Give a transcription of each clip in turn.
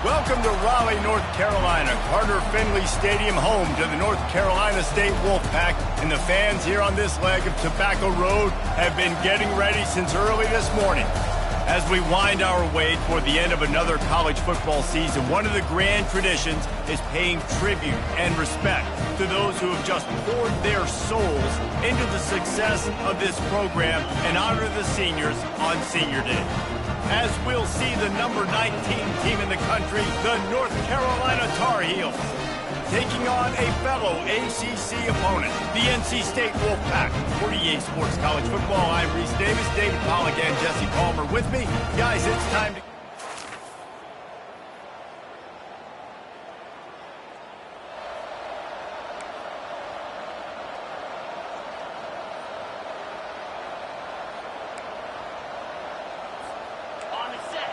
Welcome to Raleigh, North Carolina, Carter Finley Stadium, home to the North Carolina State Wolfpack. And the fans here on this leg of Tobacco Road have been getting ready since early this morning. As we wind our way toward the end of another college football season, one of the grand traditions is paying tribute and respect to those who have just poured their souls into the success of this program and honor the seniors on Senior Day. As we'll see the number 19 team in the country, the North Carolina Tar Heels, taking on a fellow ACC opponent, the NC State Wolfpack. For EA Sports College Football, I'm Reese Davis, David Pollack, and Jesse Palmer with me. Guys, it's time to...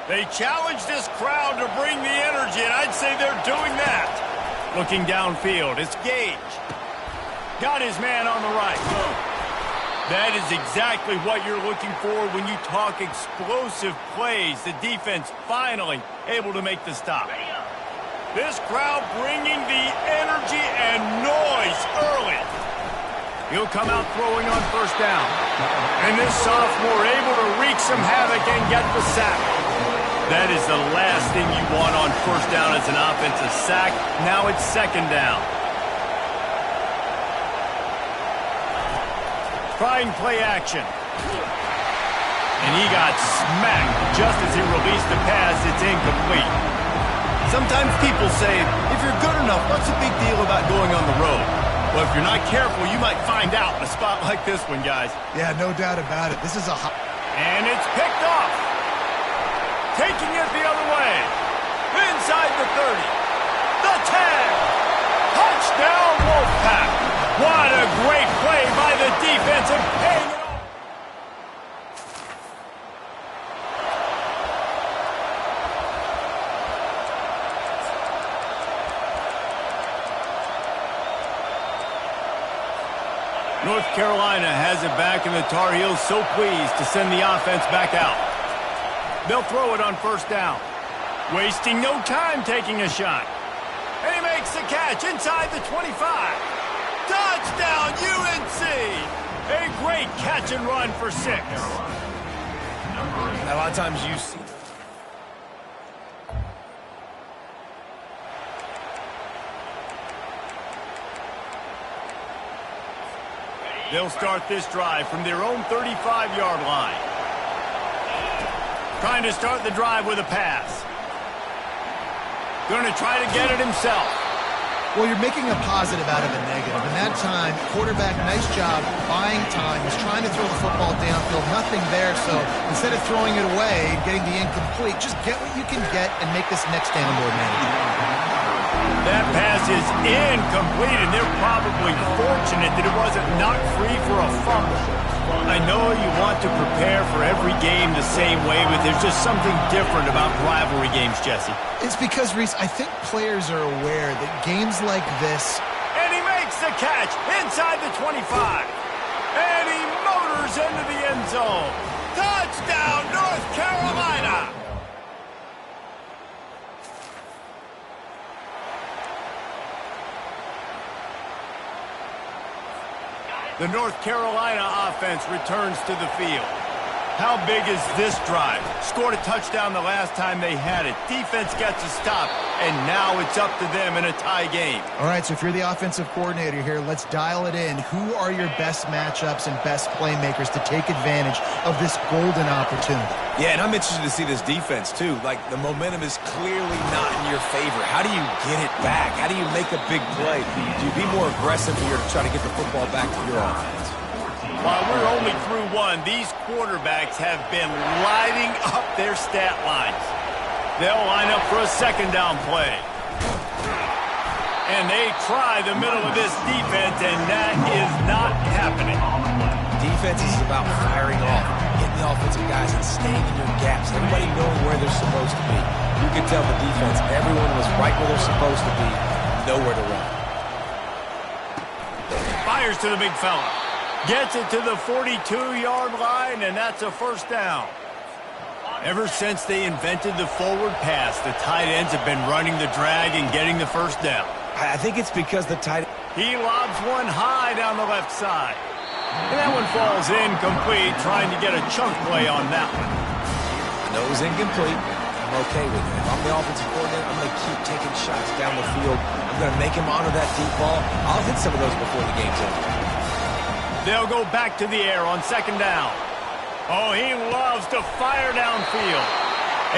They challenge this crowd to bring the energy, and I'd say they're doing that. Looking downfield, it's Gage. Got his man on the right. That is exactly what you're looking for when you talk explosive plays. The defense finally able to make the stop. This crowd bringing the energy and noise early. He'll come out throwing on first down. And this sophomore able to wreak some havoc and get the sack. That is the last thing you want on first down as an offensive sack. Now it's second down. Trying play action. And he got smacked just as he released the pass. It's incomplete. Sometimes people say, if you're good enough, what's the big deal about going on the road? Well, if you're not careful, you might find out in a spot like this one, guys. Yeah, no doubt about it. This is a... And it's picked off. Taking it the other way. Inside the 30. The 10. Touchdown, Wolfpack. What a great play by the defense and paying it off. North Carolina has it back, and the Tar Heels so pleased to send the offense back out. They'll throw it on first down. Wasting no time taking a shot. And he makes the catch inside the 25. Touchdown, UNC! A great catch and run for 6. A lot of times you see... They'll start this drive from their own 35-yard line. Trying to start the drive with a pass. Going to try to get it himself. Well, you're making a positive out of a negative. And that time, quarterback, nice job, buying time. He's trying to throw the football downfield. Nothing there, so instead of throwing it away and getting the incomplete, just get what you can get and make this next down more manageable. That pass is incomplete, and they're probably fortunate that it wasn't knocked free for a fumble. I know you want to prepare for every game the same way, but there's just something different about rivalry games, Jesse. It's because, Reese, I think players are aware that games like this... And he makes the catch inside the 25. And he motors into the end zone. Touchdown, North Carolina! The North Carolina offense returns to the field. How big is this drive? Scored a touchdown the last time they had it. Defense gets a stop, and now it's up to them in a tie game. All right, so if you're the offensive coordinator here, let's dial it in. Who are your best matchups and best playmakers to take advantage of this golden opportunity? Yeah, and I'm interested to see this defense, too. Like, the momentum is clearly not in your favor. How do you get it back? How do you make a big play? Do you be more aggressive here to try to get the football back to your offense? While we're only through one, these quarterbacks have been lighting up their stat lines. They'll line up for a second down play. And they try the middle of this defense, and that is not happening. Defense is about firing off, getting the offensive guys and staying in your gaps. Everybody knowing where they're supposed to be. You can tell the defense, everyone was right where they're supposed to be, nowhere to run. Fires to the big fella. Gets it to the 42-yard line, and that's a first down. Ever since they invented the forward pass, the tight ends have been running the drag and getting the first down. I think it's because the tight... He lobs one high down the left side. And that one falls incomplete, trying to get a chunk play on that one. I know it was incomplete. I'm okay with it. If I'm the offensive coordinator, I'm going to keep taking shots down the field. I'm going to make him honor that deep ball. I'll hit some of those before the game's over. They'll go back to the air on second down. Oh, he loves to fire downfield.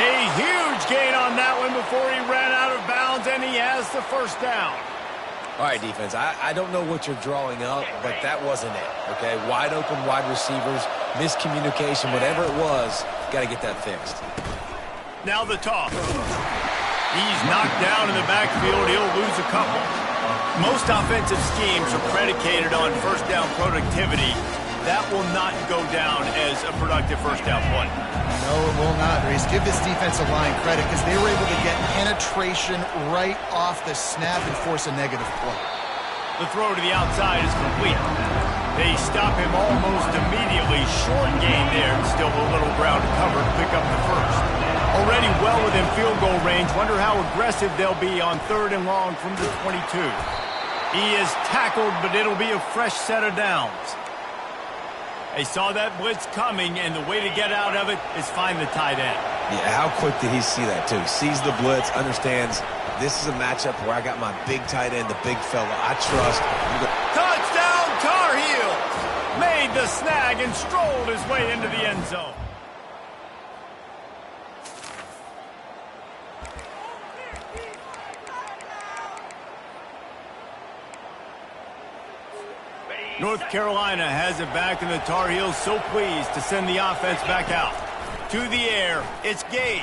A huge gain on that one before he ran out of bounds, and he has the first down. All right, defense, I don't know what you're drawing up, but that wasn't it, okay? Wide open wide receivers, miscommunication, whatever it was, got to get that fixed. Now the toss. He's knocked down in the backfield. He'll lose a couple. Most offensive schemes are predicated on first down productivity. That will not go down as a productive first down play. No, it will not, Reese. Give this defensive line credit because they were able to get penetration right off the snap and force a negative play. The throw to the outside is complete. They stop him almost immediately. Short gain there, and still a little ground to cover to pick up the first. Already well within field goal range. Wonder how aggressive they'll be on 3rd and long from the 22. He is tackled, but it'll be a fresh set of downs. They saw that blitz coming, and the way to get out of it is find the tight end. Yeah, how quick did he see that, too? Sees the blitz, understands this is a matchup where I got my big tight end, the big fella I trust. Touchdown, Tar Heels! Made the snag and strolled his way into the end zone. North Carolina has it back, and the Tar Heels so pleased to send the offense back out. To the air, it's Gage.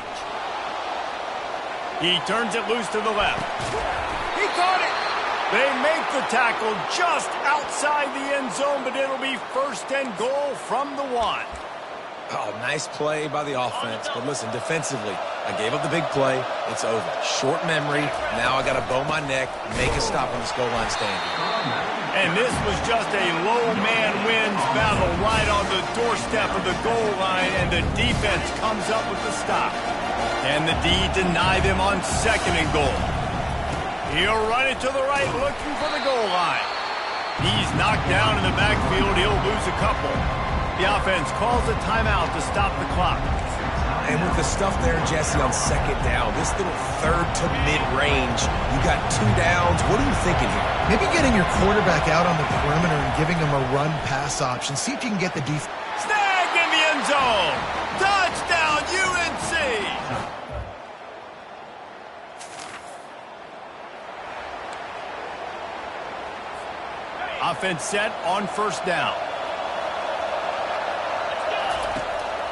He turns it loose to the left. He caught it! They make the tackle just outside the end zone, but it'll be 1st and goal from the 1. Oh, nice play by the offense. But listen, defensively, I gave up the big play. It's over. Short memory. Now I got to bow my neck, make a stop on this goal line stand. And this was just a low man wins battle right on the doorstep of the goal line, and the defense comes up with the stop. And the D deny them on 2nd and goal. He'll run it to the right, looking for the goal line. He's knocked down in the backfield. He'll lose a couple. The offense calls a timeout to stop the clock. And with the stuff there, Jesse, on 2nd down, this little 3rd to mid-range, you got 2 downs. What are you thinking here? Maybe getting your quarterback out on the perimeter and giving him a run-pass option. See if you can get the defense. Snagged in the end zone. Touchdown, UNC. Offense set on 1st down.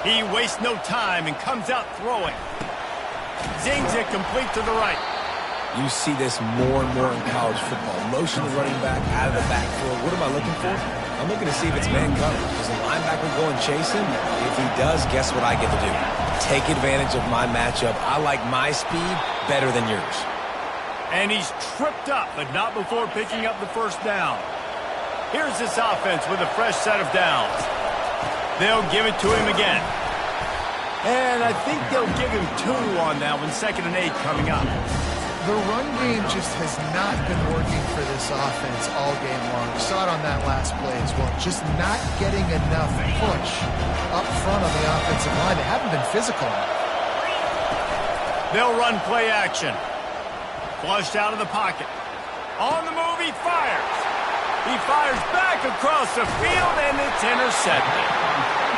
He wastes no time and comes out throwing. Zings it complete to the right. You see this more and more in college football. Motion the running back out of the backfield. What am I looking for? I'm looking to see if it's man coverage. Does the linebacker go and chase him? If he does, guess what I get to do? Take advantage of my matchup. I like my speed better than yours. And he's tripped up, but not before picking up the 1st down. Here's this offense with a fresh set of downs. They'll give it to him again. And I think they'll give him 2 on that one. 2nd and 8 coming up. The run game just has not been working for this offense all game long. We saw it on that last play as well. Just not getting enough push up front on the offensive line. They haven't been physical enough. They'll run play action. Flushed out of the pocket. On the move, he fires. He fires back across the field, and it's intercepted.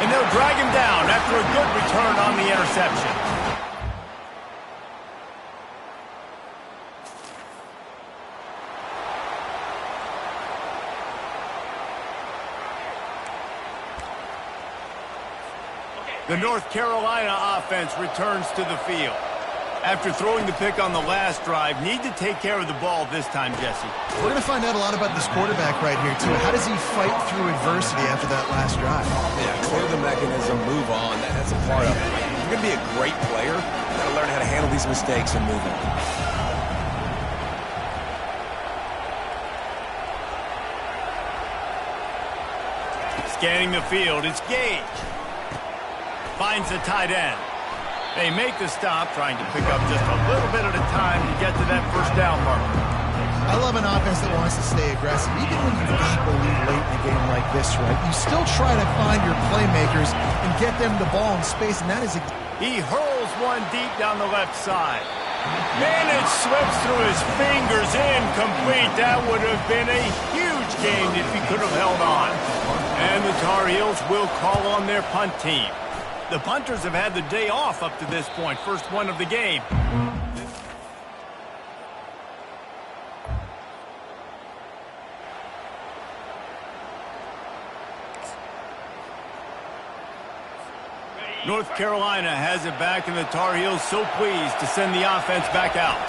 And they'll drag him down after a good return on the interception. The North Carolina offense returns to the field. After throwing the pick on the last drive, need to take care of the ball this time, Jesse. We're going to find out a lot about this quarterback right here, too. How does he fight through adversity after that last drive? Yeah, clear the mechanism, move on. That's a part of it. If you're going to be a great player, you got to learn how to handle these mistakes and move on. Scanning the field, it's Gage. Finds the tight end. They make the stop, trying to pick up just a little bit at a time to get to that first down marker. I love an offense that wants to stay aggressive. Even when you've got the lead late in a game like this, right, you still try to find your playmakers and get them the ball in space, and that is a... He hurls one deep down the left side. Man, it slips through his fingers, incomplete. That would have been a huge game if he could have held on. And the Tar Heels will call on their punt team. The punters have had the day off up to this point, first one of the game. North Carolina has it back, and the Tar Heels so pleased to send the offense back out.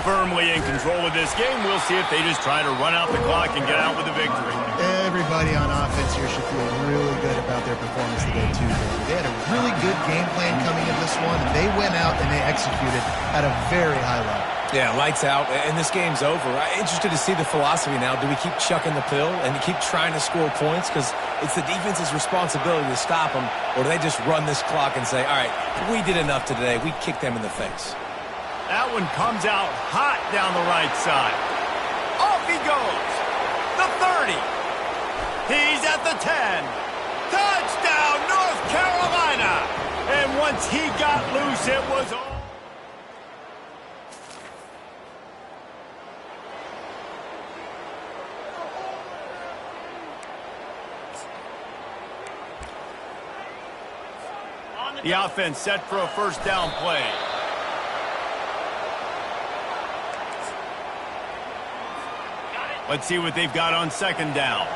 Firmly in control of this game, we'll see if they just try to run out the clock and get out with a victory. Everybody on offense here should feel really good about their performance today, too. They had a really good game plan coming in this one, and they went out and they executed at a very high level. Yeah, lights out, and this game's over. I'm interested to see the philosophy now. Do we keep chucking the pill and keep trying to score points? Because it's the defense's responsibility to stop them, or do they just run this clock and say, all right, we did enough today. We kicked them in the face. That one comes out hot down the right side. Off he goes. The 30. He's at the 10. Touchdown, North Carolina. And once he got loose, it was all. The offense set for a first down play. Let's see what they've got on second down.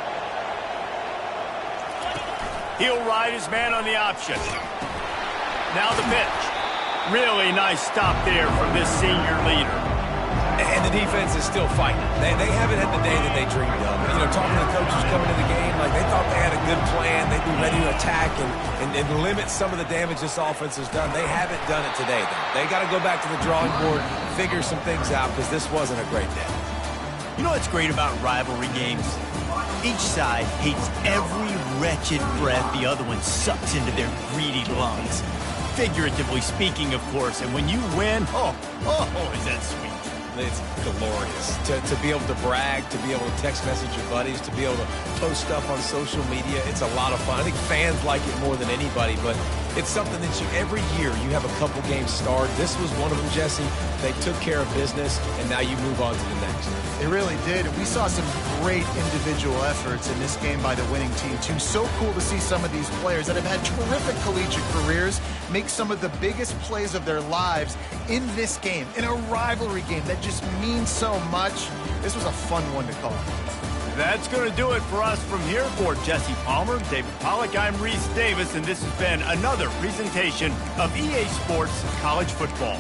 He'll ride his man on the option. Now the pitch. Really nice stop there from this senior leader. And the defense is still fighting. They haven't had the day that they dreamed of. You know, talking to the coaches coming to the game, like they thought they had a good plan. They'd be ready to attack and limit some of the damage this offense has done. They haven't done it today, though. They got to go back to the drawing board, figure some things out, because this wasn't a great day. You know what's great about rivalry games? Each side hates every wretched breath the other one sucks into their greedy lungs. Figuratively speaking, of course, and when you win, oh, is that sweet. It's glorious to be able to brag, to be able to text message your buddies, to be able to post stuff on social media. It's a lot of fun. I think fans like it more than anybody, but it's something that every year you have a couple games start. This was one of them, Jesse. They took care of business, and now you move on to the next. They really did. We saw some great individual efforts in this game by the winning team, too. So cool to see some of these players that have had terrific collegiate careers make some of the biggest plays of their lives in this game, in a rivalry game that just means so much. This was a fun one to call. That's going to do it for us from here. For Jesse Palmer, David Pollack, I'm Reese Davis, and this has been another presentation of EA Sports College Football.